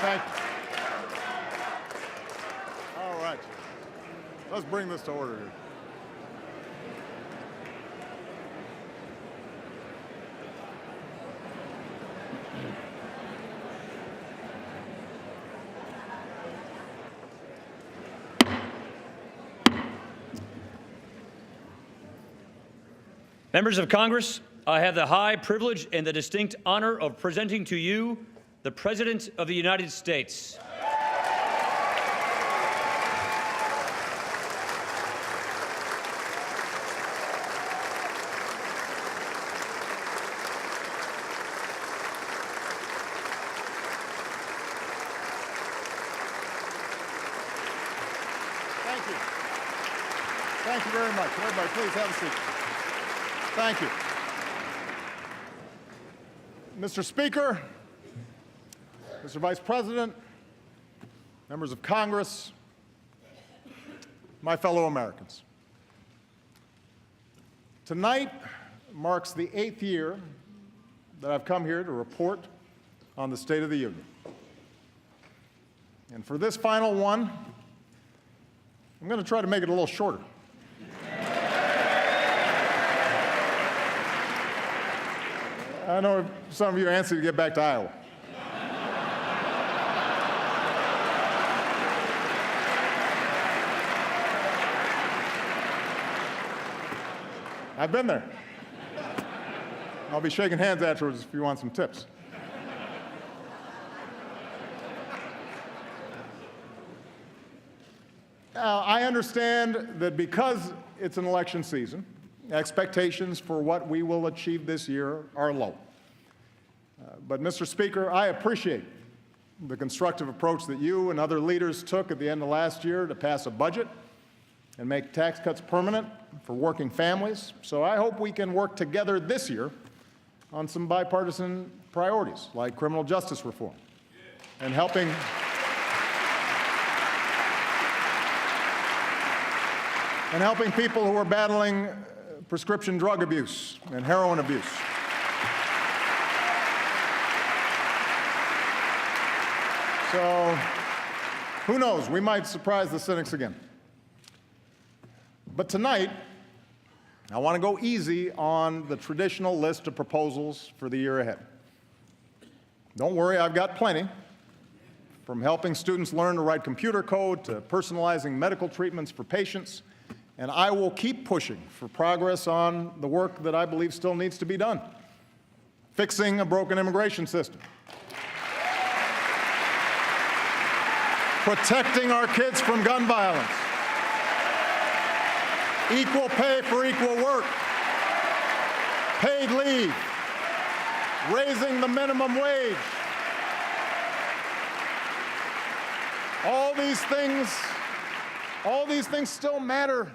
Thank you. All right. Let's bring this to order here. Members of Congress, I have the high privilege and the distinct honor of presenting to you the President of the United States. Thank you. Thank you very much. Everybody, please have a seat. Thank you. Mr. Speaker, Mr. Vice President, members of Congress, my fellow Americans. Tonight marks the 8th year that I've come here to report on the State of the Union. And for this final one, I'm going to try to make it a little shorter. I know some of you are anxious to get back to Iowa. I've been there. I'll be shaking hands afterwards if you want some tips. I understand that because it's an election season, expectations for what we will achieve this year are low. But, Mr. Speaker, I appreciate the constructive approach that you and other leaders took at the end of last year to pass a budget and make tax cuts permanent for working families. So I hope we can work together this year on some bipartisan priorities like criminal justice reform and helping people who are battling prescription drug abuse and heroin abuse. So, who knows? We might surprise the cynics again. But tonight, I want to go easy on the traditional list of proposals for the year ahead. Don't worry, I've got plenty. From helping students learn to write computer code to personalizing medical treatments for patients. And I will keep pushing for progress on the work that I believe still needs to be done. Fixing a broken immigration system. Protecting our kids from gun violence. Equal pay for equal work. Paid leave. Raising the minimum wage. All these things still matter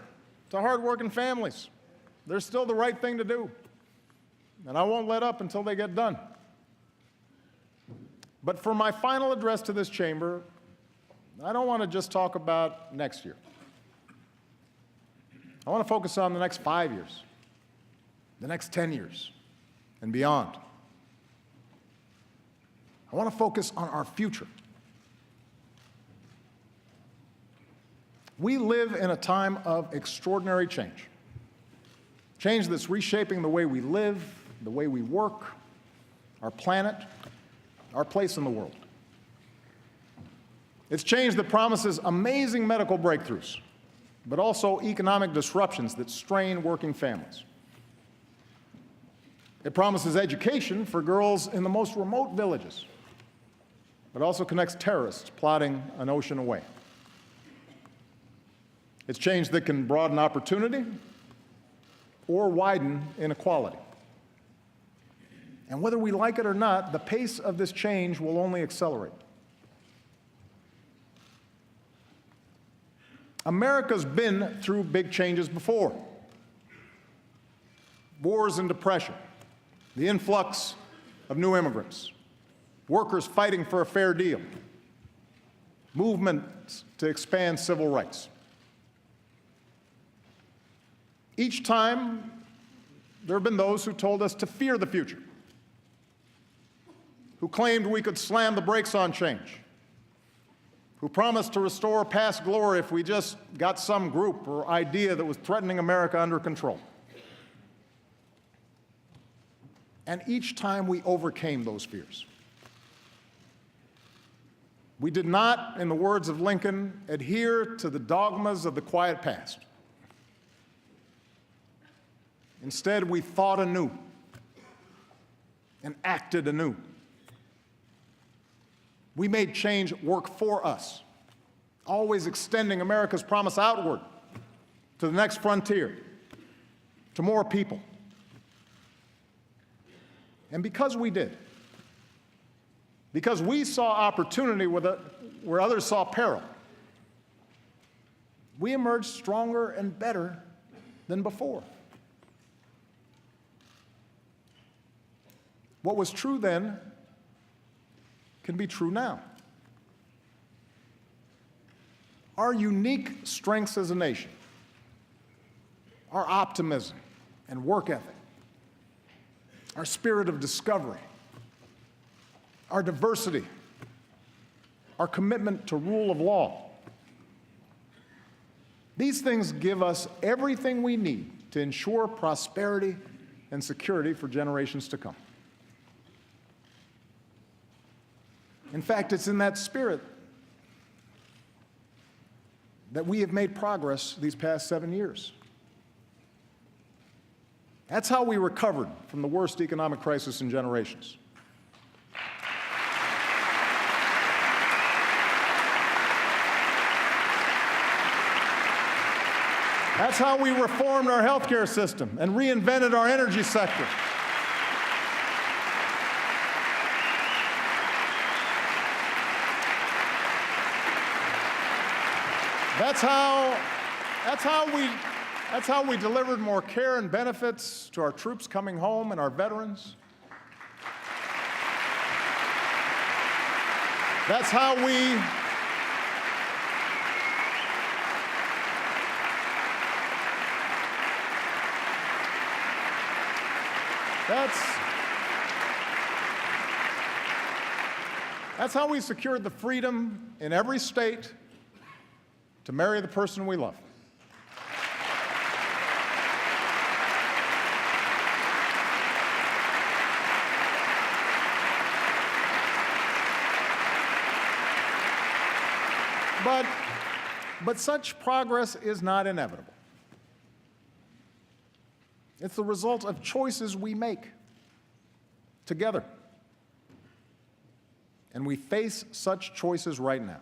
to hardworking families. They're still the right thing to do. And I won't let up until they get done. But for my final address to this chamber, I don't want to just talk about next year. I want to focus on the next 5 years, the next 10 years, and beyond. I want to focus on our future. We live in a time of extraordinary change. Change that's reshaping the way we live, the way we work, our planet, our place in the world. It's change that promises amazing medical breakthroughs, but also economic disruptions that strain working families. It promises education for girls in the most remote villages, but also connects terrorists plotting an ocean away. It's change that can broaden opportunity or widen inequality. And whether we like it or not, the pace of this change will only accelerate. America's been through big changes before. Wars and depression, the influx of new immigrants, workers fighting for a fair deal, movements to expand civil rights. Each time, there have been those who told us to fear the future, who claimed we could slam the brakes on change who promised to restore past glory if we just got some group or idea that was threatening America under control. And each time we overcame those fears. We did not, in the words of Lincoln, adhere to the dogmas of the quiet past. Instead, we thought anew and acted anew. We made change work for us, always extending America's promise outward to the next frontier, to more people. And because we did, because we saw opportunity where others saw peril, we emerged stronger and better than before. What was true then can be true now. Our unique strengths as a nation, our optimism and work ethic, our spirit of discovery, our diversity, our commitment to rule of law. These things give us everything we need to ensure prosperity and security for generations to come. In fact, it's in that spirit that we have made progress these past 7 years. That's how we recovered from the worst economic crisis in generations. That's how we reformed our healthcare system and reinvented our energy sector. That's how we delivered more care and benefits to our troops coming home and our veterans. That's how we That's how we secured the freedom in every state to marry the person we love. But such progress is not inevitable. It's the result of choices we make together. And we face such choices right now.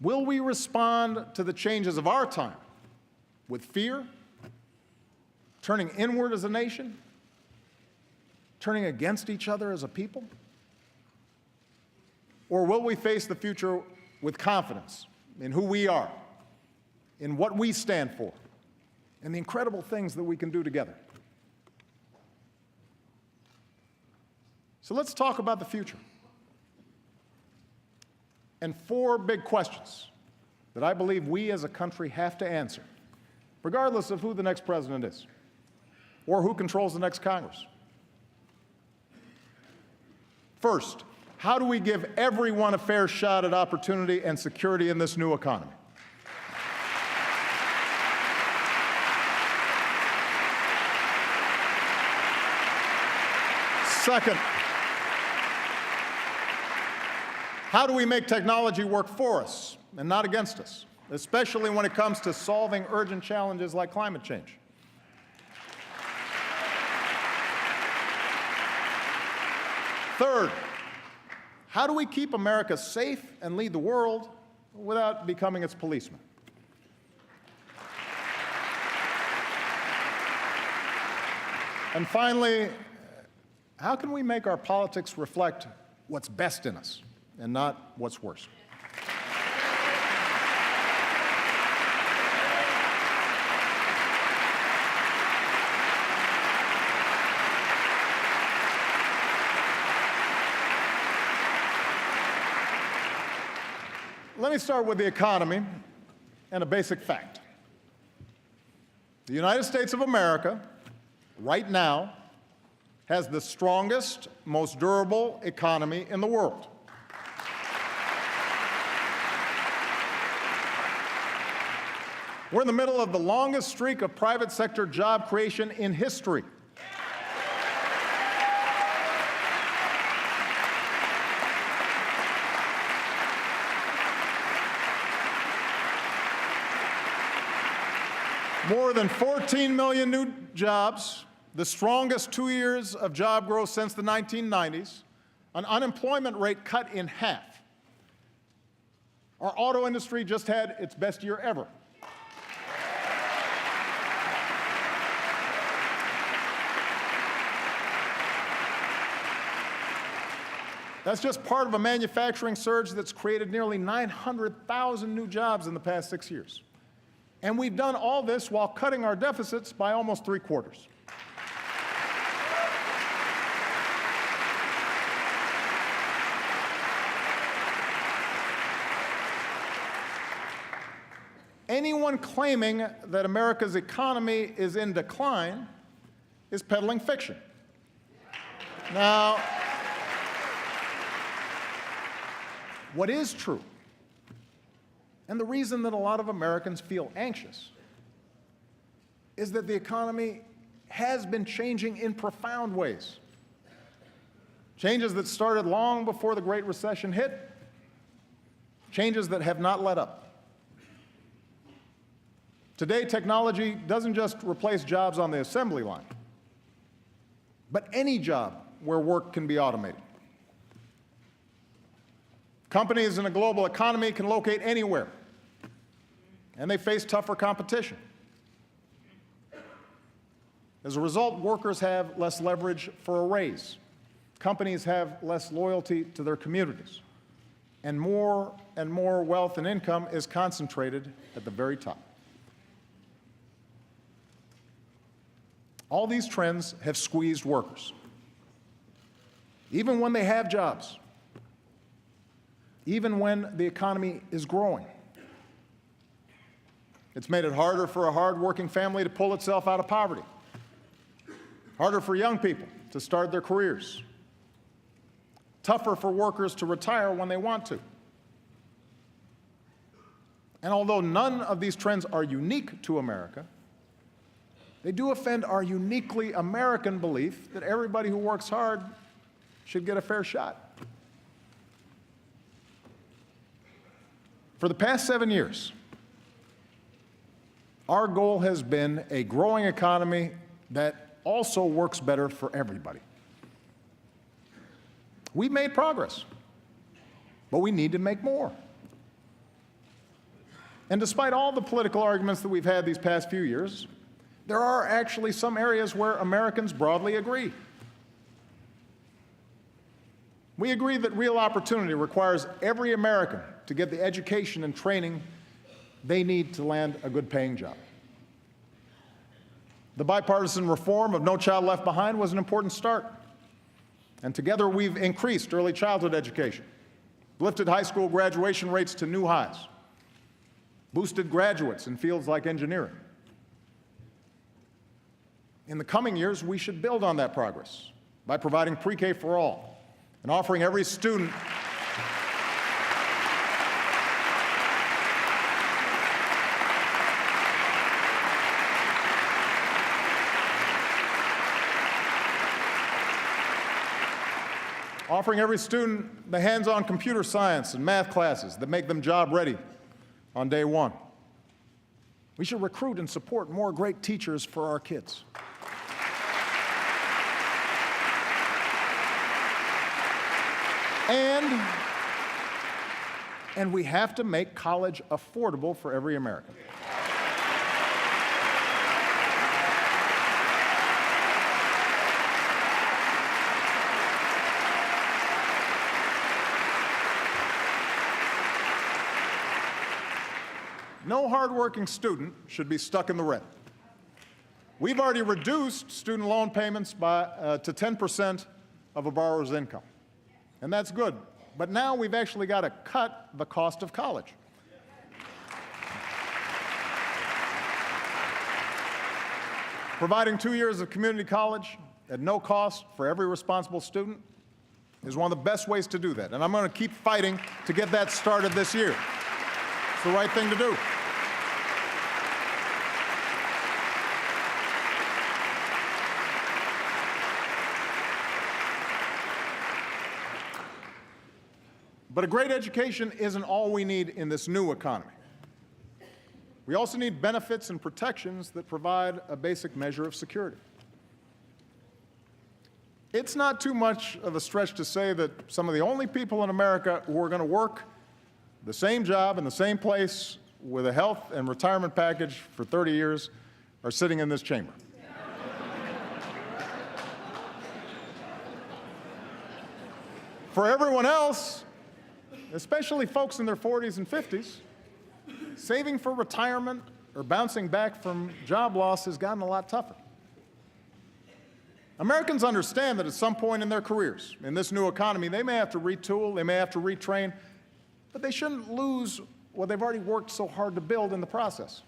Will we respond to the changes of our time with fear, turning inward as a nation, turning against each other as a people? Or will we face the future with confidence in who we are, in what we stand for, and the incredible things that we can do together? So let's talk about the future. And 4 big questions that I believe we as a country have to answer, regardless of who the next president is or who controls the next Congress. First, how do we give everyone a fair shot at opportunity and security in this new economy? Second, how do we make technology work for us and not against us, especially when it comes to solving urgent challenges like climate change? Third, how do we keep America safe and lead the world without becoming its policeman? And finally, how can we make our politics reflect what's best in us and not what's worse? Let me start with the economy and a basic fact. The United States of America, right now, has the strongest, most durable economy in the world. We're in the middle of the longest streak of private sector job creation in history. More than 14 million new jobs, the strongest 2 years of job growth since the 1990s, an unemployment rate cut in half. Our auto industry just had its best year ever. That's just part of a manufacturing surge that's created nearly 900,000 new jobs in the past 6 years. And we've done all this while cutting our deficits by almost 3/4. Anyone claiming that America's economy is in decline is peddling fiction. Now, what is true, and the reason that a lot of Americans feel anxious, is that the economy has been changing in profound ways. Changes that started long before the Great Recession hit, changes that have not let up. Today, technology doesn't just replace jobs on the assembly line, but any job where work can be automated. Companies in a global economy can locate anywhere, and they face tougher competition. As a result, workers have less leverage for a raise. Companies have less loyalty to their communities. And more wealth and income is concentrated at the very top. All these trends have squeezed workers, even when they have jobs, even when the economy is growing. It's made it harder for a hard-working family to pull itself out of poverty, harder for young people to start their careers, tougher for workers to retire when they want to. And although none of these trends are unique to America, they do offend our uniquely American belief that everybody who works hard should get a fair shot. For the past 7 years, our goal has been a growing economy that also works better for everybody. We've made progress, but we need to make more. And despite all the political arguments that we've had these past few years, there are actually some areas where Americans broadly agree. We agree that real opportunity requires every American to get the education and training they need to land a good-paying job. The bipartisan reform of No Child Left Behind was an important start. And together we've increased early childhood education, lifted high school graduation rates to new highs, boosted graduates in fields like engineering. In the coming years, we should build on that progress by providing pre-K for all and offering every student the hands-on computer science and math classes that make them job-ready on day one. We should recruit and support more great teachers for our kids. And we have to make college affordable for every American. No hardworking student should be stuck in the red. We've already reduced student loan payments to 10% of a borrower's income, and that's good. But now we've actually got to cut the cost of college. Providing 2 years of community college at no cost for every responsible student is one of the best ways to do that. And I'm going to keep fighting to get that started this year. It's the right thing to do. But a great education isn't all we need in this new economy. We also need benefits and protections that provide a basic measure of security. It's not too much of a stretch to say that some of the only people in America who are going to work the same job in the same place with a health and retirement package for 30 years are sitting in this chamber. For everyone else, especially folks in their 40s and 50s, saving for retirement or bouncing back from job loss has gotten a lot tougher. Americans understand that at some point in their careers, in this new economy, they may have to retool, they may have to retrain, but they shouldn't lose what they've already worked so hard to build in the process.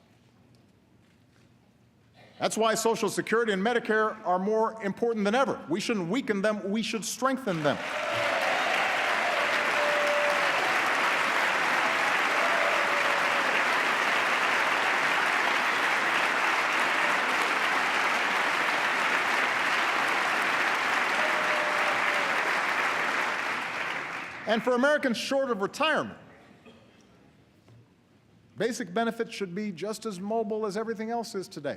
That's why Social Security and Medicare are more important than ever. We shouldn't weaken them, we should strengthen them. And for Americans short of retirement, basic benefits should be just as mobile as everything else is today.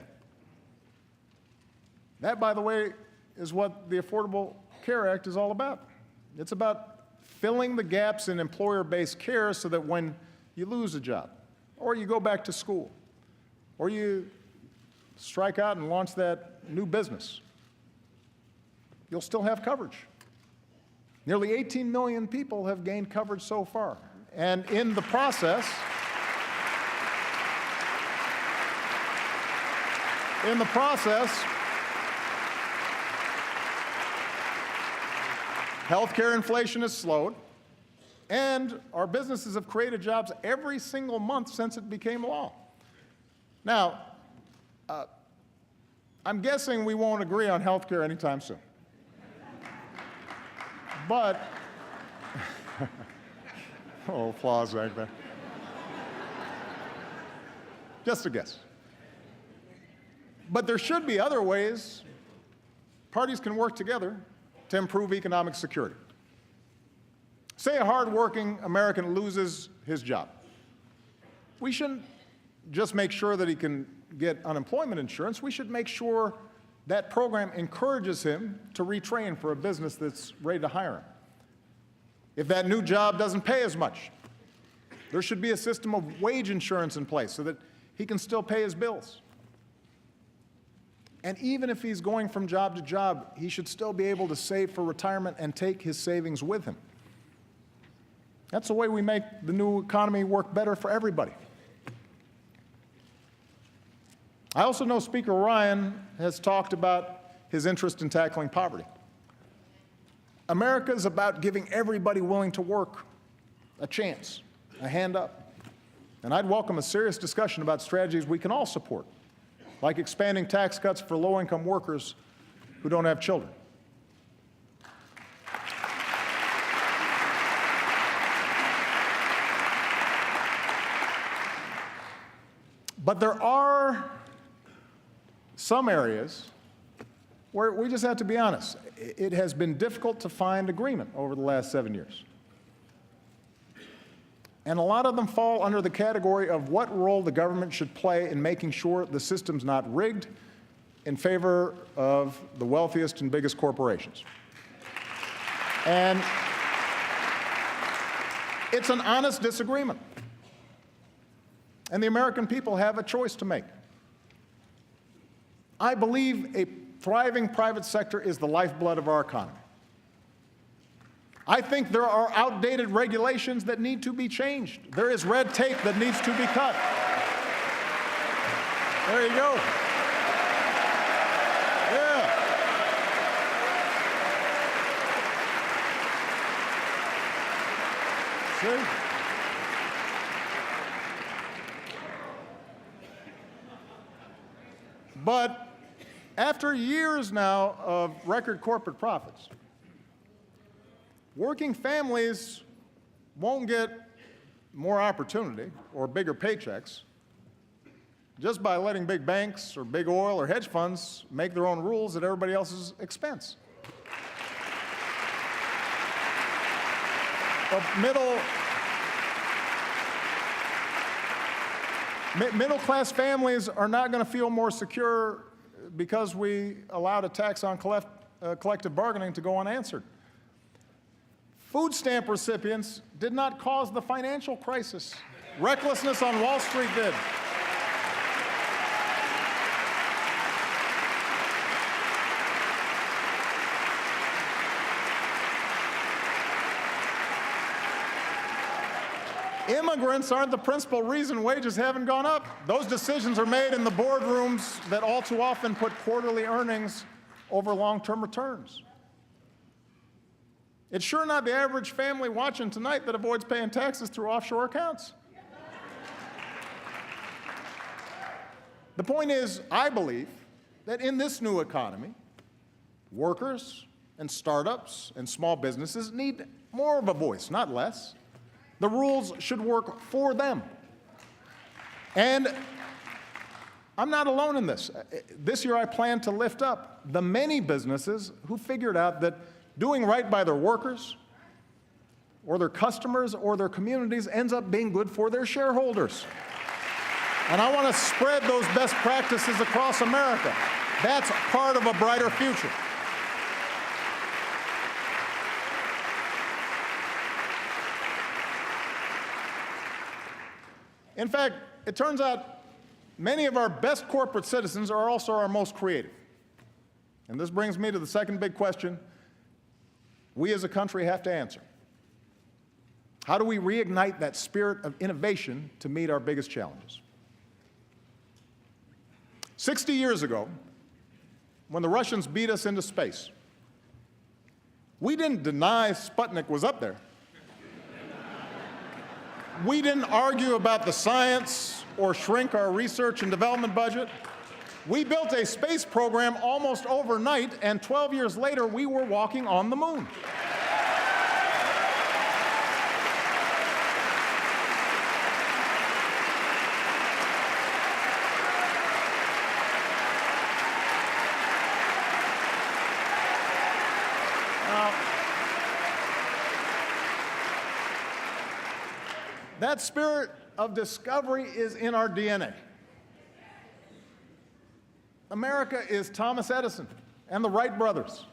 That, by the way, is what the Affordable Care Act is all about. It's about filling the gaps in employer-based care so that when you lose a job, or you go back to school, or you strike out and launch that new business, you'll still have coverage. Nearly 18 million people have gained coverage so far. And in the process, healthcare inflation has slowed, and our businesses have created jobs every single month since it became law. Now, I'm guessing we won't agree on healthcare anytime soon. But, oh, applause back there. Just a guess. But there should be other ways parties can work together to improve economic security. Say a hardworking American loses his job. We shouldn't just make sure that he can get unemployment insurance. We should make sure that program encourages him to retrain for a business that's ready to hire him. If that new job doesn't pay as much, there should be a system of wage insurance in place so that he can still pay his bills. And even if he's going from job to job, he should still be able to save for retirement and take his savings with him. That's the way we make the new economy work better for everybody. I also know Speaker Ryan has talked about his interest in tackling poverty. America is about giving everybody willing to work a chance, a hand up. And I'd welcome a serious discussion about strategies we can all support, like expanding tax cuts for low-income workers who don't have children. But there are some areas where we just have to be honest. It has been difficult to find agreement over the last 7 years. And a lot of them fall under the category of what role the government should play in making sure the system's not rigged in favor of the wealthiest and biggest corporations. And it's an honest disagreement. And the American people have a choice to make. I believe a thriving private sector is the lifeblood of our economy. I think there are outdated regulations that need to be changed. There is red tape that needs to be cut. There you go. Yeah. See? But after years now of record corporate profits, working families won't get more opportunity or bigger paychecks just by letting big banks or big oil or hedge funds make their own rules at everybody else's expense. Middle-class families are not going to feel more secure because we allowed a tax on collective bargaining to go unanswered. Food stamp recipients did not cause the financial crisis. Recklessness on Wall Street did. Immigrants aren't the principal reason wages haven't gone up. Those decisions are made in the boardrooms that all too often put quarterly earnings over long-term returns. It's sure not the average family watching tonight that avoids paying taxes through offshore accounts. The point is, I believe that in this new economy, workers and startups and small businesses need more of a voice, not less. The rules should work for them. And I'm not alone in this. This year I plan to lift up the many businesses who figured out that doing right by their workers or their customers or their communities ends up being good for their shareholders. And I want to spread those best practices across America. That's part of a brighter future. In fact, it turns out many of our best corporate citizens are also our most creative. And this brings me to the second big question we as a country have to answer. How do we reignite that spirit of innovation to meet our biggest challenges? 60 years ago, when the Russians beat us into space, we didn't deny Sputnik was up there. We didn't argue about the science or shrink our research and development budget. We built a space program almost overnight, and 12 years later, we were walking on the moon. That spirit of discovery is in our DNA. America is Thomas Edison and the Wright brothers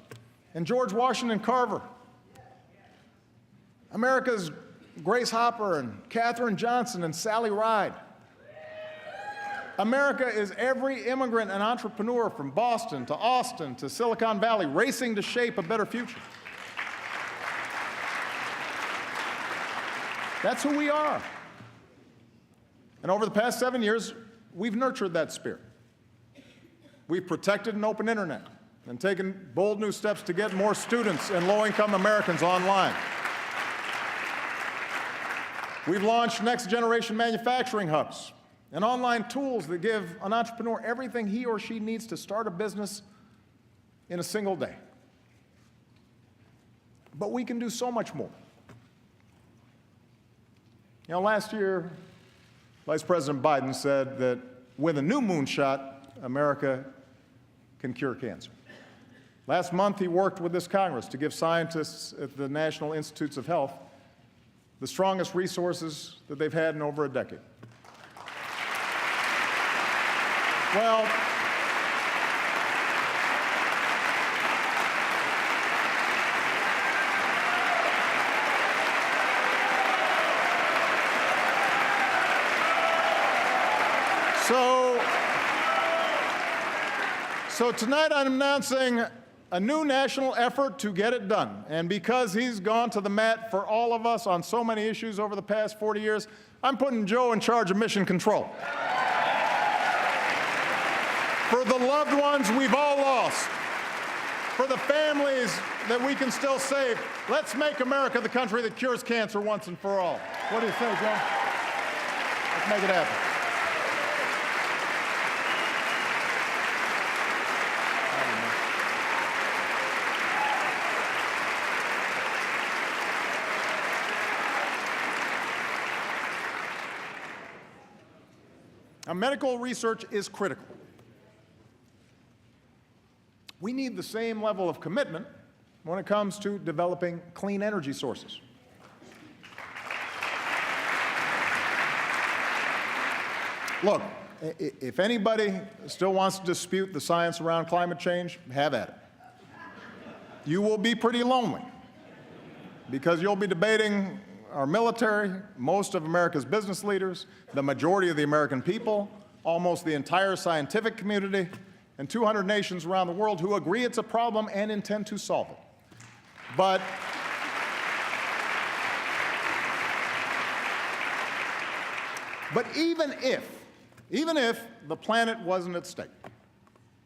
and George Washington Carver. America is Grace Hopper and Katherine Johnson and Sally Ride. America is every immigrant and entrepreneur from Boston to Austin to Silicon Valley racing to shape a better future. That's who we are. And over the past 7 years, we've nurtured that spirit. We've protected an open internet and taken bold new steps to get more students and low-income Americans online. We've launched next-generation manufacturing hubs and online tools that give an entrepreneur everything he or she needs to start a business in a single day. But we can do so much more. You know, last year, Vice President Biden said that with a new moonshot, America can cure cancer. Last month, he worked with this Congress to give scientists at the National Institutes of Health the strongest resources that they've had in over a decade. Well, So tonight I'm announcing a new national effort to get it done. And because he's gone to the mat for all of us on so many issues over the past 40 years, I'm putting Joe in charge of mission control. For the loved ones we've all lost, for the families that we can still save, let's make America the country that cures cancer once and for all. What do you say, Joe? Let's make it happen. Now, medical research is critical. We need the same level of commitment when it comes to developing clean energy sources. Look, if anybody still wants to dispute the science around climate change, have at it. You will be pretty lonely because you'll be debating our military, most of America's business leaders, the majority of the American people, almost the entire scientific community, and 200 nations around the world who agree it's a problem and intend to solve it. But even if the planet wasn't at stake,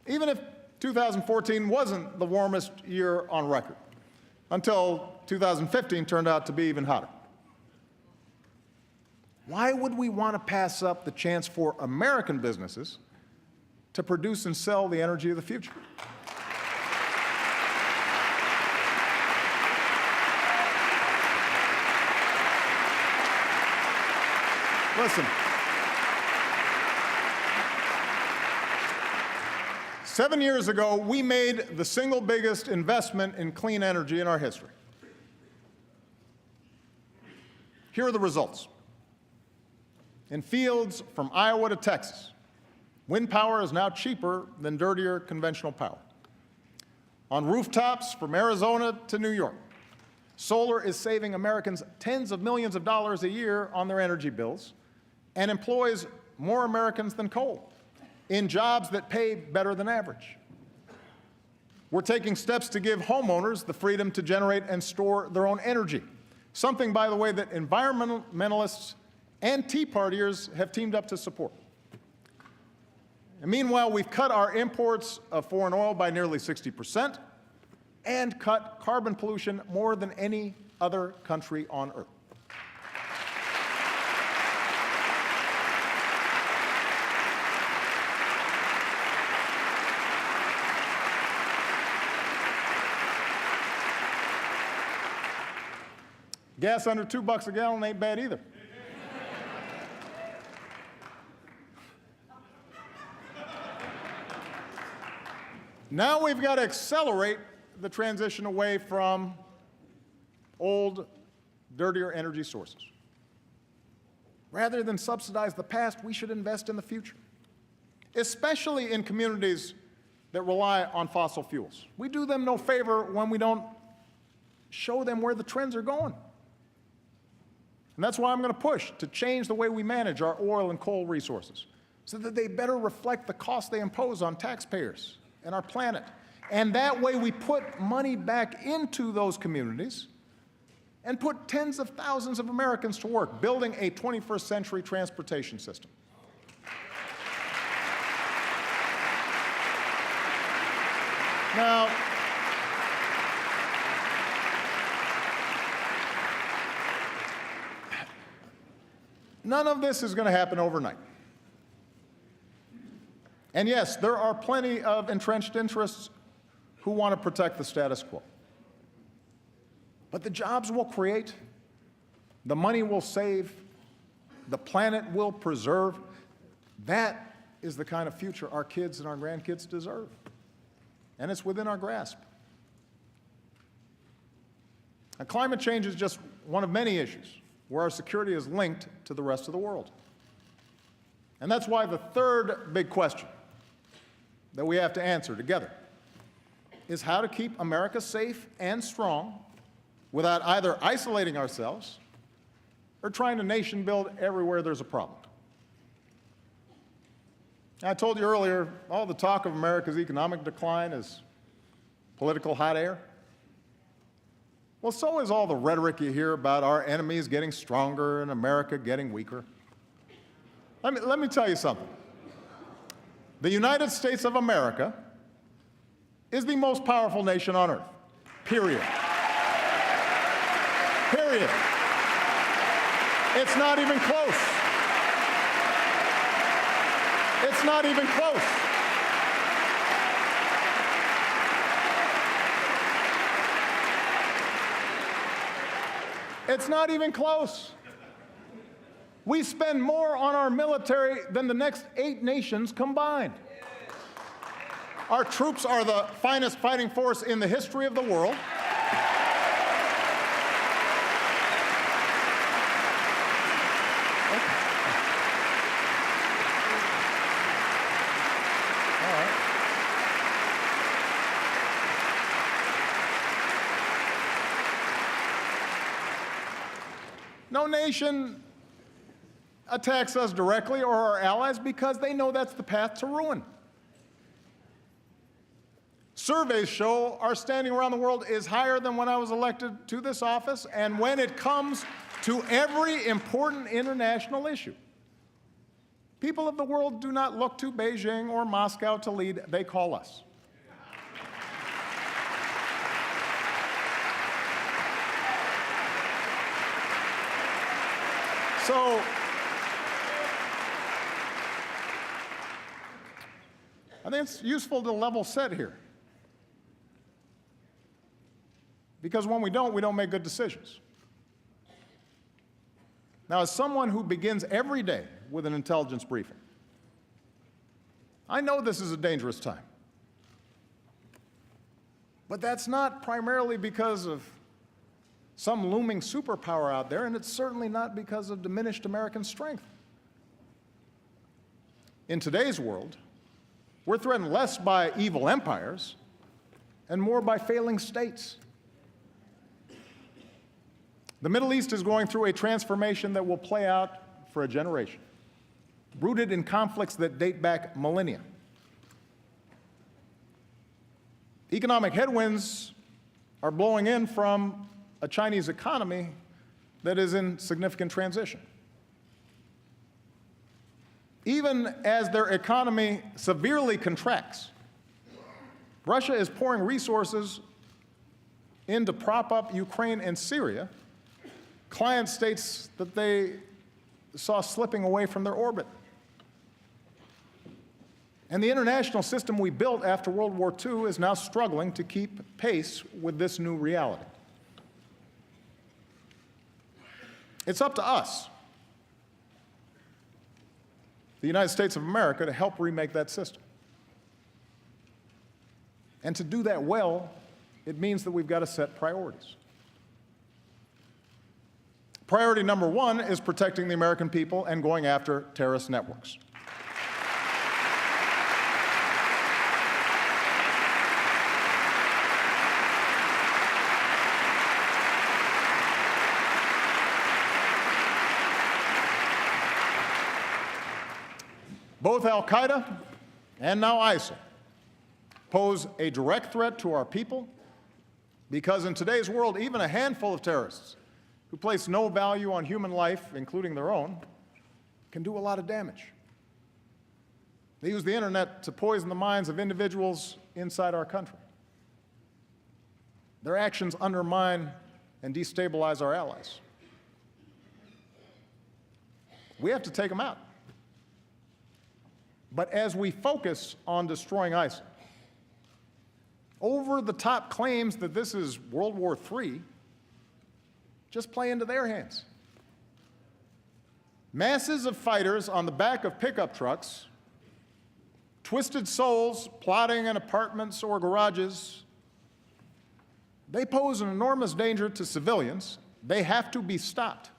even if 2014 wasn't the warmest year on record, until 2015 turned out to be even hotter, why would we want to pass up the chance for American businesses to produce and sell the energy of the future? Listen, 7 years ago, we made the single biggest investment in clean energy in our history. Here are the results. In fields from Iowa to Texas, wind power is now cheaper than dirtier conventional power. On rooftops from Arizona to New York, solar is saving Americans tens of millions of dollars a year on their energy bills and employs more Americans than coal in jobs that pay better than average. We're taking steps to give homeowners the freedom to generate and store their own energy, something, by the way, that environmentalists and Tea Partiers have teamed up to support. And meanwhile, we've cut our imports of foreign oil by nearly 60% and cut carbon pollution more than any other country on earth. Gas under $2 a gallon ain't bad either. Now we've got to accelerate the transition away from old, dirtier energy sources. Rather than subsidize the past, we should invest in the future, especially in communities that rely on fossil fuels. We do them no favor when we don't show them where the trends are going. And that's why I'm going to push to change the way we manage our oil and coal resources so that they better reflect the cost they impose on taxpayers and our planet. And that way we put money back into those communities and put tens of thousands of Americans to work building a 21st century transportation system. Now, none of this is going to happen overnight. And yes, there are plenty of entrenched interests who want to protect the status quo. But the jobs we'll create, the money we'll save, the planet we'll preserve, that is the kind of future our kids and our grandkids deserve. And it's within our grasp. Now, climate change is just one of many issues where our security is linked to the rest of the world. And that's why the third big question that we have to answer together is how to keep America safe and strong without either isolating ourselves or trying to nation build everywhere there's a problem. I told you earlier, all the talk of America's economic decline is political hot air. Well, so is all the rhetoric you hear about our enemies getting stronger and America getting weaker. Let me tell you something. The United States of America is the most powerful nation on earth, period. Period. It's not even close. It's not even close. It's not even close. We spend more on our military than the next 8 nations combined. Our troops are the finest fighting force in the history of the world. No nation attacks us directly or our allies because they know that's the path to ruin. Surveys show our standing around the world is higher than when I was elected to this office, and when it comes to every important international issue. People of the world do not look to Beijing or Moscow to lead, they call us. So, I think it's useful to level set here. Because when we don't make good decisions. Now, as someone who begins every day with an intelligence briefing, I know this is a dangerous time. But that's not primarily because of some looming superpower out there, and it's certainly not because of diminished American strength. In today's world, we're threatened less by evil empires and more by failing states. The Middle East is going through a transformation that will play out for a generation, rooted in conflicts that date back millennia. Economic headwinds are blowing in from a Chinese economy that is in significant transition. Even as their economy severely contracts, Russia is pouring resources in to prop up Ukraine and Syria, client states that they saw slipping away from their orbit. And the international system we built after World War II is now struggling to keep pace with this new reality. It's up to us, the United States of America, to help remake that system. And to do that well, it means that we've got to set priorities. Priority number one is protecting the American people and going after terrorist networks. Both al-Qaeda and now ISIL pose a direct threat to our people because in today's world, even a handful of terrorists who place no value on human life, including their own, can do a lot of damage. They use the internet to poison the minds of individuals inside our country. Their actions undermine and destabilize our allies. We have to take them out. But as we focus on destroying ISIL, over-the-top claims that this is World War III just play into their hands. Masses of fighters on the back of pickup trucks, twisted souls plotting in apartments or garages, they pose an enormous danger to civilians. They have to be stopped.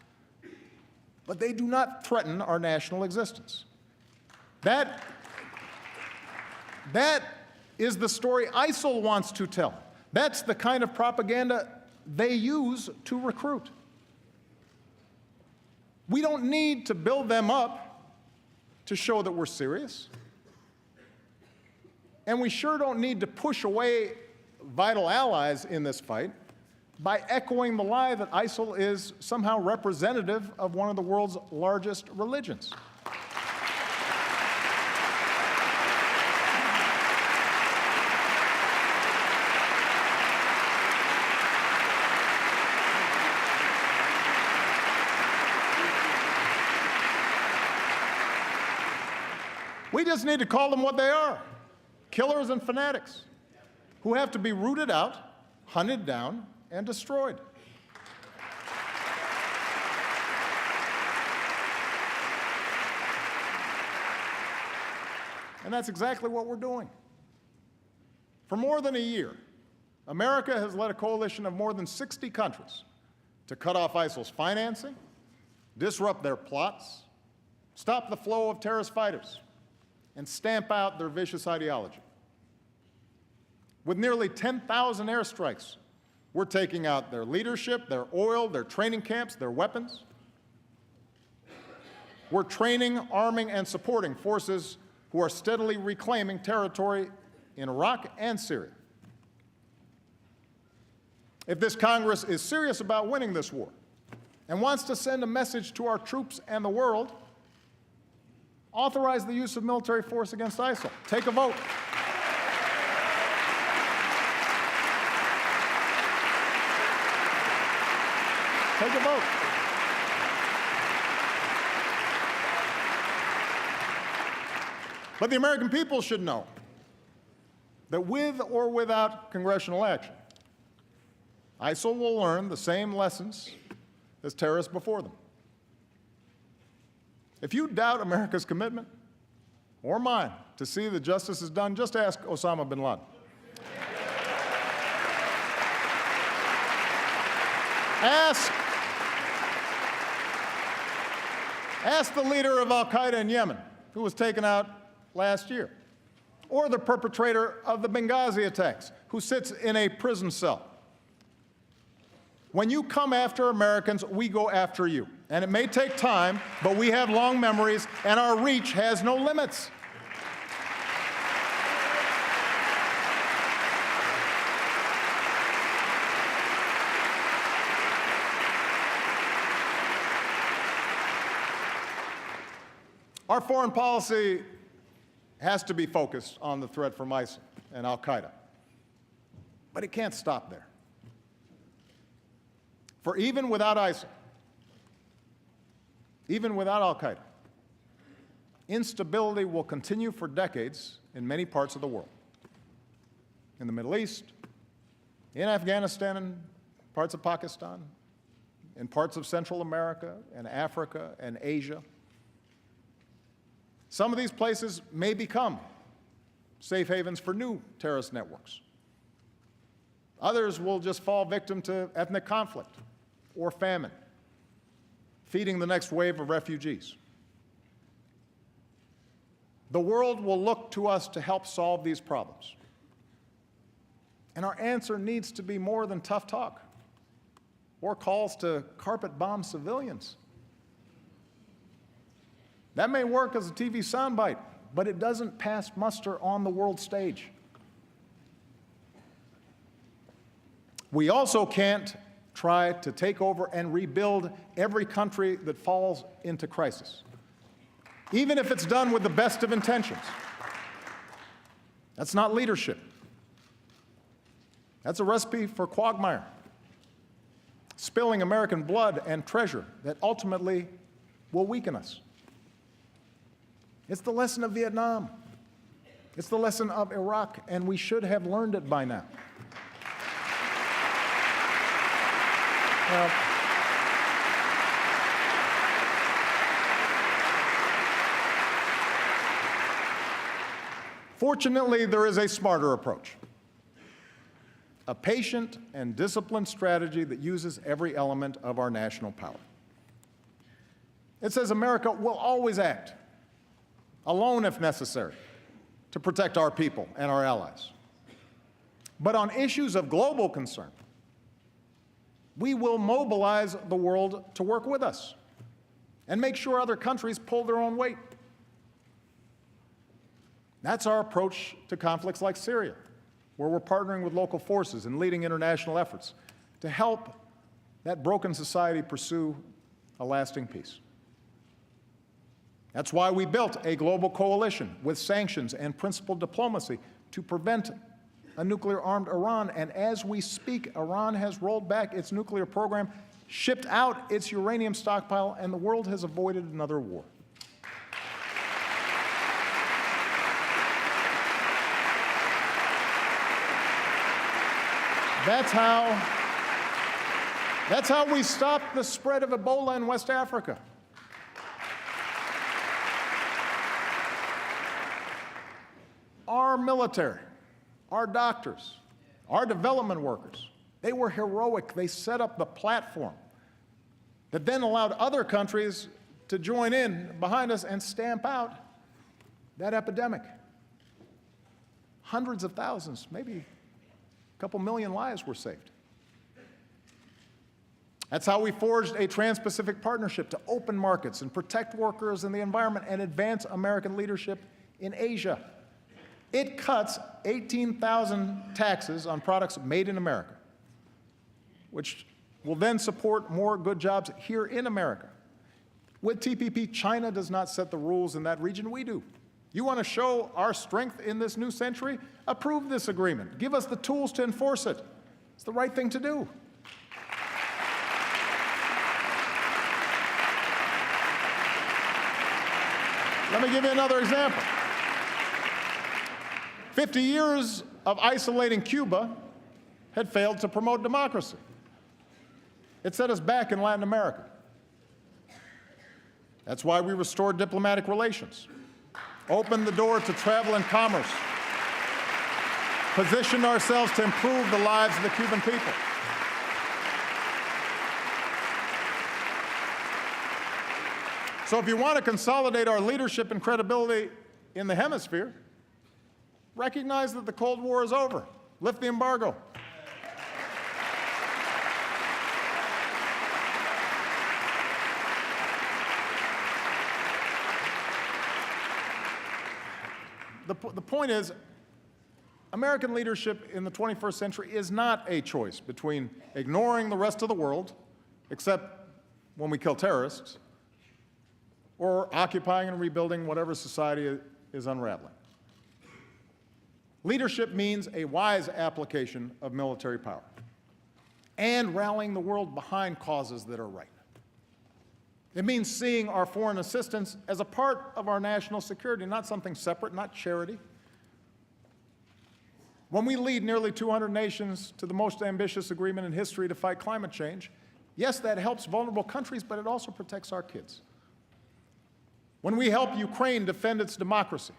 But they do not threaten our national existence. That is the story ISIL wants to tell. That's the kind of propaganda they use to recruit. We don't need to build them up to show that we're serious. And we sure don't need to push away vital allies in this fight by echoing the lie that ISIL is somehow representative of one of the world's largest religions. We just need to call them what they are, killers and fanatics who have to be rooted out, hunted down, and destroyed. And that's exactly what we're doing. For more than a year, America has led a coalition of more than 60 countries to cut off ISIL's financing, disrupt their plots, stop the flow of terrorist fighters, and stamp out their vicious ideology. With nearly 10,000 airstrikes, we're taking out their leadership, their oil, their training camps, their weapons. we're training, arming, and supporting forces who are steadily reclaiming territory in Iraq and Syria. If this Congress is serious about winning this war and wants to send a message to our troops and the world, authorize the use of military force against ISIL. Take a vote. Take a vote. But the American people should know that with or without congressional action, ISIL will learn the same lessons as terrorists before them. If you doubt America's commitment, or mine, to see that justice is done, just ask Osama bin Laden. Ask the leader of al-Qaeda in Yemen, who was taken out last year, or the perpetrator of the Benghazi attacks, who sits in a prison cell. When you come after Americans, we go after you. And it may take time, but we have long memories, and our reach has no limits. Our foreign policy has to be focused on the threat from ISIL and al-Qaeda. But it can't stop there. For even without ISIL, even without al-Qaeda, instability will continue for decades in many parts of the world. In the Middle East, in Afghanistan and parts of Pakistan, in parts of Central America and Africa and Asia. Some of these places may become safe havens for new terrorist networks. Others will just fall victim to ethnic conflict or famine, feeding the next wave of refugees. The world will look to us to help solve these problems. And our answer needs to be more than tough talk or calls to carpet bomb civilians. That may work as a TV soundbite, but it doesn't pass muster on the world stage. We also can't try to take over and rebuild every country that falls into crisis, even if it's done with the best of intentions. That's not leadership. That's a recipe for quagmire, spilling American blood and treasure that ultimately will weaken us. It's the lesson of Vietnam. It's the lesson of Iraq, and we should have learned it by now. Now, fortunately, there is a smarter approach, a patient and disciplined strategy that uses every element of our national power. It says America will always act, alone if necessary, to protect our people and our allies. But on issues of global concern, we will mobilize the world to work with us and make sure other countries pull their own weight. That's our approach to conflicts like Syria, where we're partnering with local forces and leading international efforts to help that broken society pursue a lasting peace. That's why we built a global coalition with sanctions and principled diplomacy to prevent a nuclear-armed Iran. And as we speak, Iran has rolled back its nuclear program, shipped out its uranium stockpile, and the world has avoided another war. That's how we stopped the spread of Ebola in West Africa. Our military, our doctors, our development workers, they were heroic. They set up the platform that then allowed other countries to join in behind us and stamp out that epidemic. Hundreds of thousands, maybe a couple million lives were saved. That's how we forged a Trans-Pacific Partnership to open markets and protect workers and the environment and advance American leadership in Asia. It cuts 18,000 taxes on products made in America, which will then support more good jobs here in America. With TPP, China does not set the rules in that region, we do. You want to show our strength in this new century? Approve this agreement. Give us the tools to enforce it. It's the right thing to do. Let me give you another example. 50 years of isolating Cuba had failed to promote democracy. It set us back in Latin America. That's why we restored diplomatic relations, opened the door to travel and commerce, positioned ourselves to improve the lives of the Cuban people. So if you want to consolidate our leadership and credibility in the hemisphere, recognize that the Cold War is over. Lift the embargo. The point is, American leadership in the 21st century is not a choice between ignoring the rest of the world, except when we kill terrorists, or occupying and rebuilding whatever society is unraveling. Leadership means a wise application of military power and rallying the world behind causes that are right. It means seeing our foreign assistance as a part of our national security, not something separate, not charity. When we lead nearly 200 nations to the most ambitious agreement in history to fight climate change, yes, that helps vulnerable countries, but it also protects our kids. When we help Ukraine defend its democracy,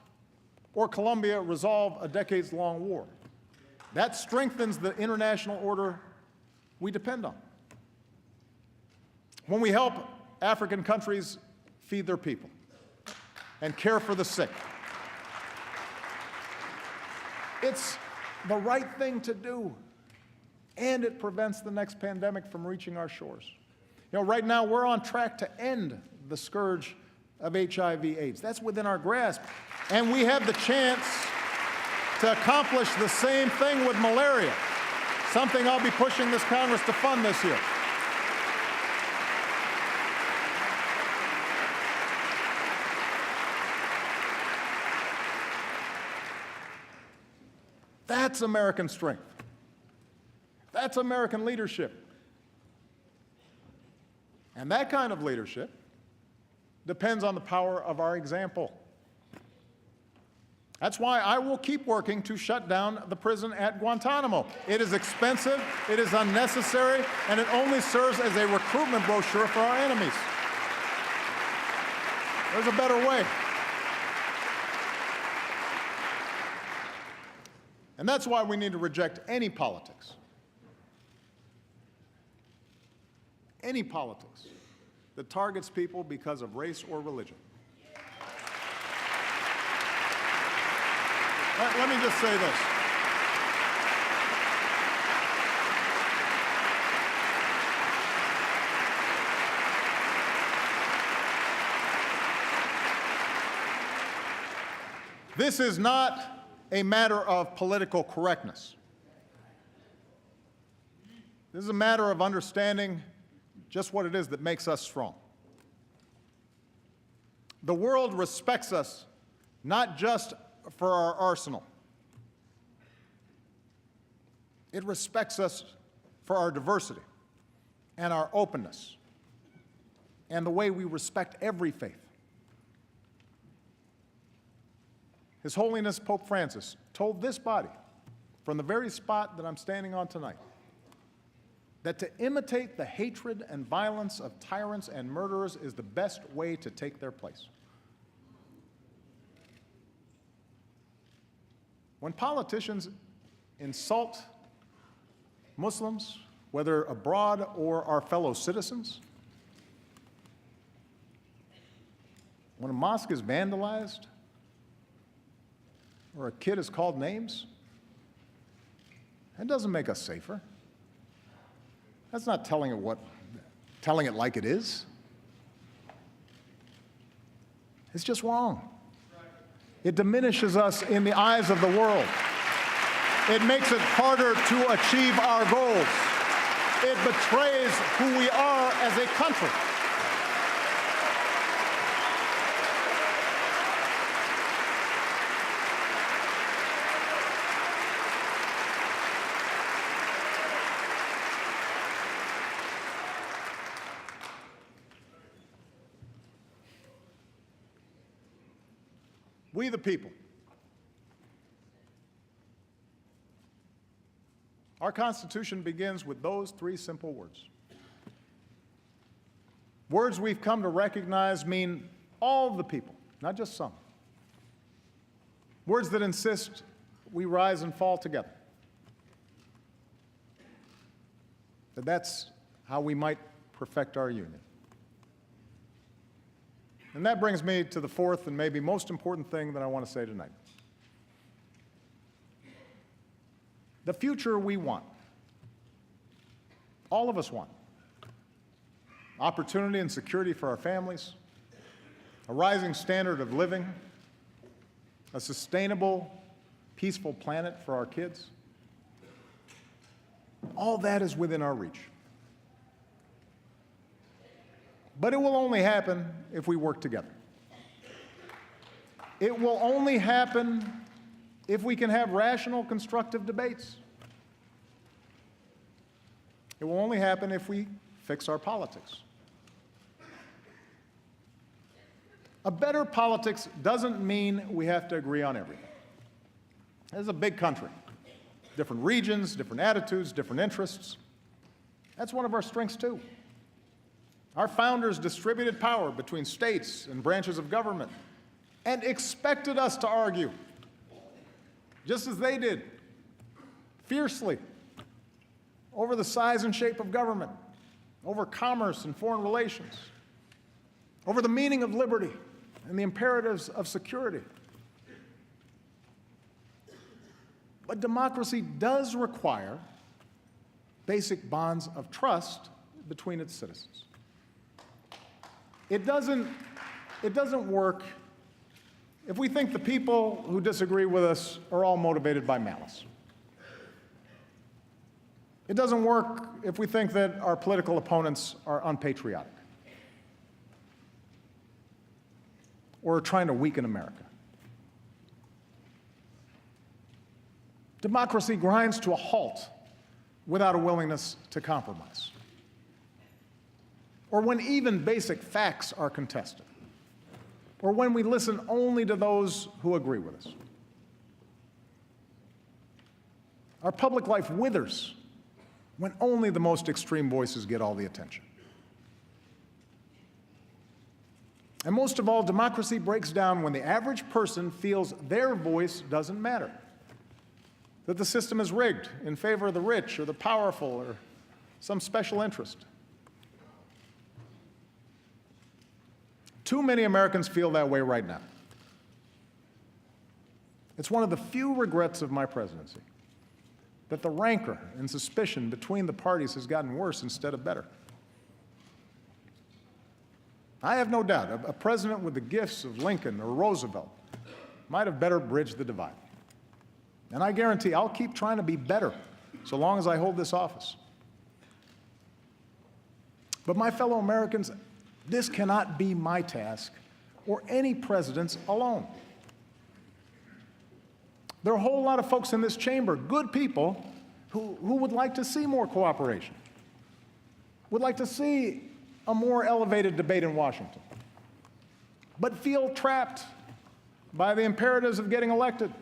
or Colombia resolve a decades-long war, that strengthens the international order we depend on. When we help African countries feed their people and care for the sick, it's the right thing to do, and it prevents the next pandemic from reaching our shores. You know, right now we're on track to end the scourge of HIV/AIDS. That's within our grasp. And we have the chance to accomplish the same thing with malaria, something I'll be pushing this Congress to fund this year. That's American strength. That's American leadership. And that kind of leadership depends on the power of our example. That's why I will keep working to shut down the prison at Guantanamo. It is expensive, it is unnecessary, and it only serves as a recruitment brochure for our enemies. There's a better way. And that's why we need to reject any politics that targets people because of race or religion. Let me just say this. This is not a matter of political correctness. This is a matter of understanding just what it is that makes us strong. The world respects us not just for our arsenal. It respects us for our diversity and our openness and the way we respect every faith. His Holiness Pope Francis told this body from the very spot that I'm standing on tonight that to imitate the hatred and violence of tyrants and murderers is the best way to take their place. When politicians insult Muslims, whether abroad or our fellow citizens, when a mosque is vandalized or a kid is called names, that doesn't make us safer. That's not telling it what telling it like it is, it's just wrong. It diminishes us in the eyes of the world. It makes it harder to achieve our goals. It betrays who we are as a country. We the people. Our Constitution begins with those three simple words. Words we've come to recognize mean all the people, not just some. Words that insist we rise and fall together. That's how we might perfect our union. And that brings me to the fourth and maybe most important thing that I want to say tonight. The future we want, all of us want, opportunity and security for our families, a rising standard of living, a sustainable, peaceful planet for our kids. All that is within our reach. But it will only happen if we work together. It will only happen if we can have rational, constructive debates. It will only happen if we fix our politics. A better politics doesn't mean we have to agree on everything. This is a big country. Different regions, different attitudes, different interests. That's one of our strengths, too. Our founders distributed power between states and branches of government and expected us to argue, just as they did, fiercely, over the size and shape of government, over commerce and foreign relations, over the meaning of liberty and the imperatives of security. But democracy does require basic bonds of trust between its citizens. It doesn't work if we think the people who disagree with us are all motivated by malice. It doesn't work if we think that our political opponents are unpatriotic or are trying to weaken America. Democracy grinds to a halt without a willingness to compromise, or when even basic facts are contested, or when we listen only to those who agree with us. Our public life withers when only the most extreme voices get all the attention. And most of all, democracy breaks down when the average person feels their voice doesn't matter, that the system is rigged in favor of the rich or the powerful or some special interest. Too many Americans feel that way right now. It's one of the few regrets of my presidency that the rancor and suspicion between the parties has gotten worse instead of better. I have no doubt a president with the gifts of Lincoln or Roosevelt might have better bridged the divide. And I guarantee I'll keep trying to be better so long as I hold this office. But my fellow Americans, this cannot be my task or any president's alone. There are a whole lot of folks in this chamber, good people, who would like to see more cooperation, would like to see a more elevated debate in Washington, but feel trapped by the imperatives of getting elected,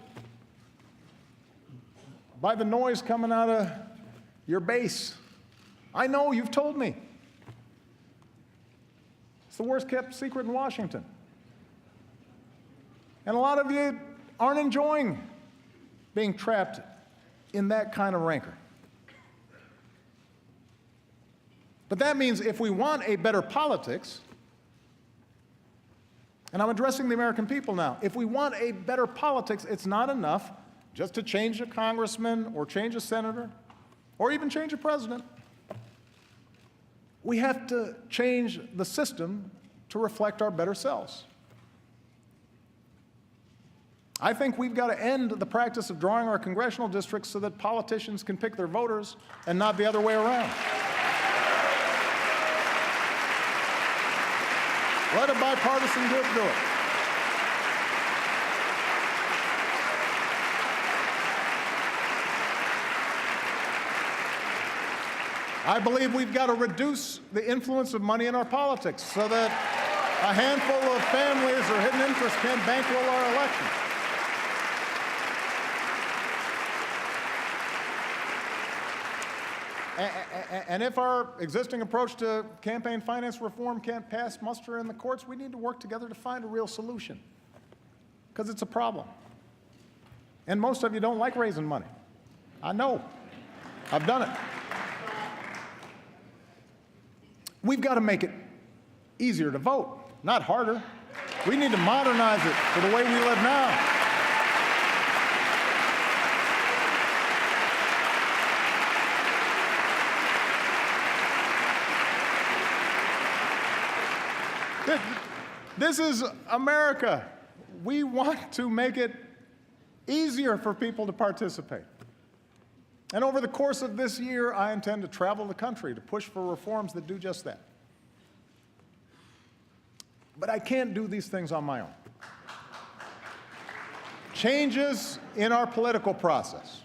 by the noise coming out of your base. I know, you've told me. It's the worst kept secret in Washington. And a lot of you aren't enjoying being trapped in that kind of rancor. But that means if we want a better politics, and I'm addressing the American people now, if we want a better politics, it's not enough just to change a congressman or change a senator or even change a president. We have to change the system to reflect our better selves. I think we've got to end the practice of drawing our congressional districts so that politicians can pick their voters and not the other way around. Let a bipartisan group do it. I believe we've got to reduce the influence of money in our politics so that a handful of families or hidden interests can't bankroll our elections. And if our existing approach to campaign finance reform can't pass muster in the courts, we need to work together to find a real solution, because it's a problem. And most of you don't like raising money. I know. I've done it. We've got to make it easier to vote, not harder. We need to modernize it for the way we live now. This is America. We want to make it easier for people to participate. And over the course of this year, I intend to travel the country to push for reforms that do just that. But I can't do these things on my own. Changes in our political process,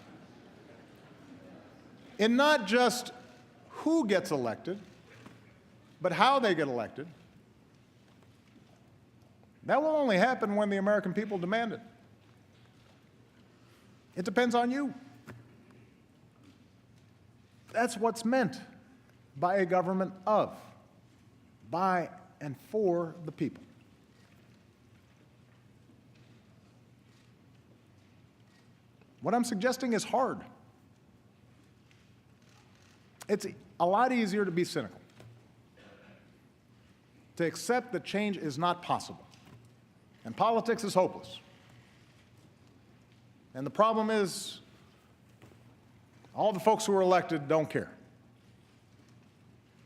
in not just who gets elected, but how they get elected, that will only happen when the American people demand it. It depends on you. That's what's meant by a government of, by and for the people. What I'm suggesting is hard. It's a lot easier to be cynical, to accept that change is not possible. And politics is hopeless. And the problem is, all the folks who are elected don't care.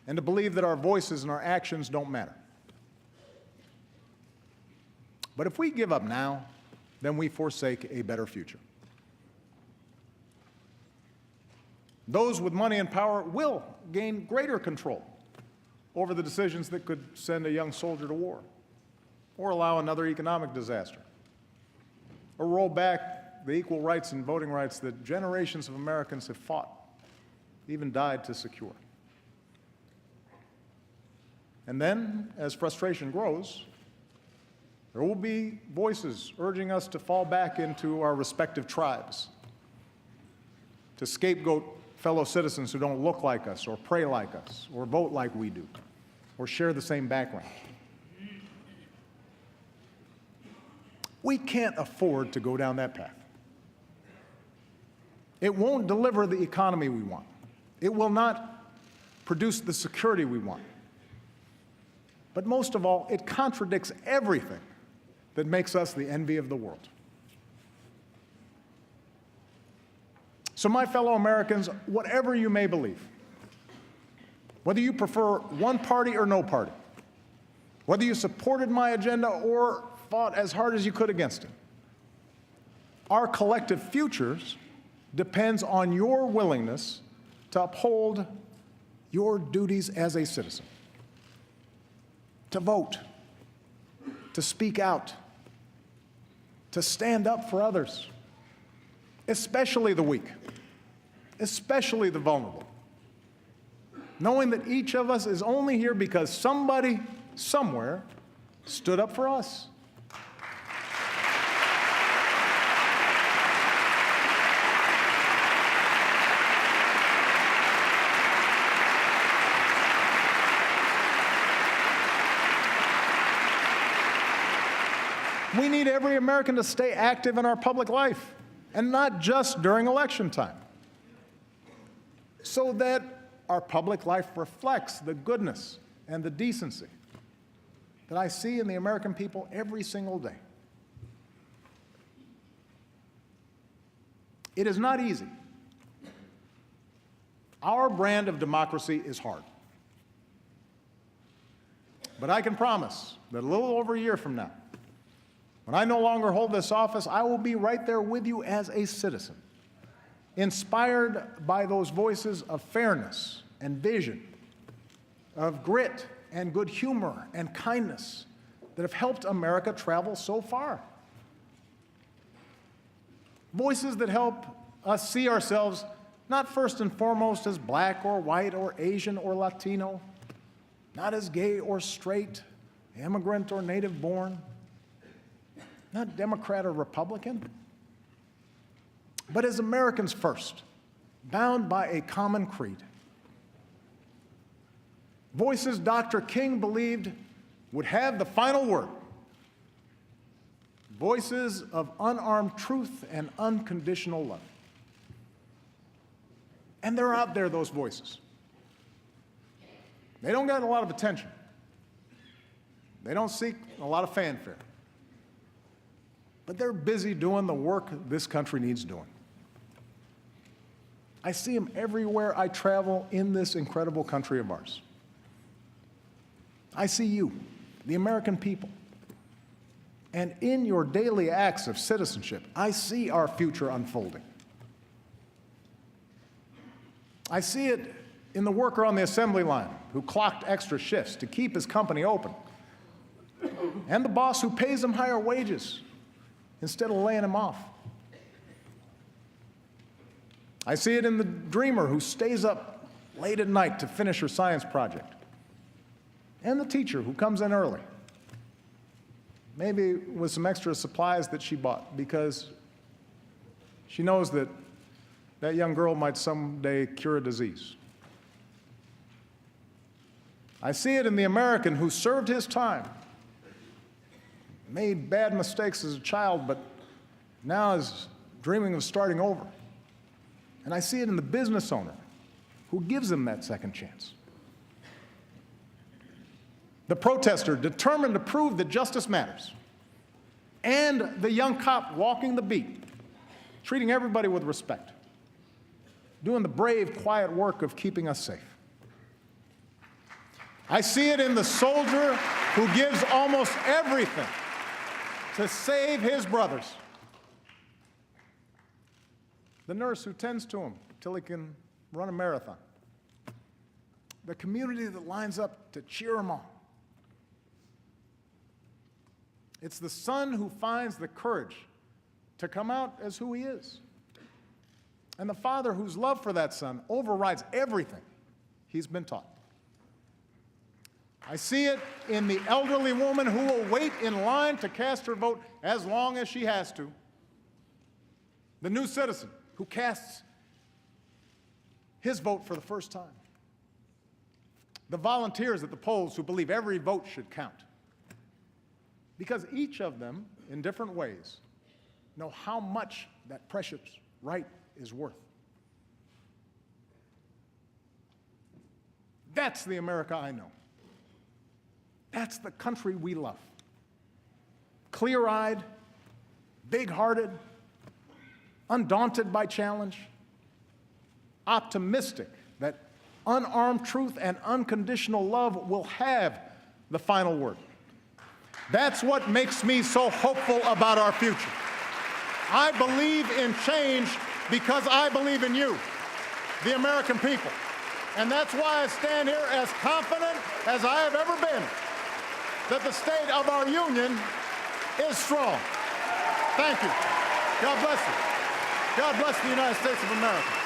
And to believe that our voices and our actions don't matter. But if we give up now, then we forsake a better future. Those with money and power will gain greater control over the decisions that could send a young soldier to war, or allow another economic disaster, or roll back the equal rights and voting rights that generations of Americans have fought, even died to secure. And then, as frustration grows, there will be voices urging us to fall back into our respective tribes, to scapegoat fellow citizens who don't look like us, or pray like us, or vote like we do, or share the same background. We can't afford to go down that path. It won't deliver the economy we want. It will not produce the security we want. But most of all, it contradicts everything that makes us the envy of the world. So, my fellow Americans, whatever you may believe, whether you prefer one party or no party, whether you supported my agenda or fought as hard as you could against it, our collective futures depends on your willingness to uphold your duties as a citizen, to vote, to speak out, to stand up for others, especially the weak, especially the vulnerable, knowing that each of us is only here because somebody, somewhere, stood up for us. We need every American to stay active in our public life, and not just during election time, so that our public life reflects the goodness and the decency that I see in the American people every single day. It is not easy. Our brand of democracy is hard. But I can promise that a little over a year from now, when I no longer hold this office, I will be right there with you as a citizen, inspired by those voices of fairness and vision, of grit and good humor and kindness that have helped America travel so far. Voices that help us see ourselves not first and foremost as black or white or Asian or Latino, not as gay or straight, immigrant or native born, not Democrat or Republican, but as Americans first, bound by a common creed. Voices Dr. King believed would have the final word. Voices of unarmed truth and unconditional love. And they're out there, those voices. They don't get a lot of attention. They don't seek a lot of fanfare. But they're busy doing the work this country needs doing. I see them everywhere I travel in this incredible country of ours. I see you, the American people. And in your daily acts of citizenship, I see our future unfolding. I see it in the worker on the assembly line who clocked extra shifts to keep his company open, and the boss who pays him higher wages instead of laying him off. I see it in the dreamer who stays up late at night to finish her science project, and the teacher who comes in early, maybe with some extra supplies that she bought because she knows that that young girl might someday cure a disease. I see it in the American who served his time, made bad mistakes as a child, but now is dreaming of starting over. And I see it in the business owner who gives him that second chance. The protester determined to prove that justice matters. And the young cop walking the beat, treating everybody with respect, doing the brave, quiet work of keeping us safe. I see it in the soldier who gives almost everything to save his brothers. The nurse who tends to him till he can run a marathon. The community that lines up to cheer him on. It's the son who finds the courage to come out as who he is. And the father whose love for that son overrides everything he's been taught. I see it in the elderly woman who will wait in line to cast her vote as long as she has to. The new citizen who casts his vote for the first time. The volunteers at the polls who believe every vote should count. Because each of them, in different ways, know how much that precious right is worth. That's the America I know. That's the country we love. Clear-eyed, big-hearted, undaunted by challenge, optimistic that unarmed truth and unconditional love will have the final word. That's what makes me so hopeful about our future. I believe in change because I believe in you, the American people. And that's why I stand here as confident as I have ever been that the state of our union is strong. Thank you. God bless you. God bless the United States of America.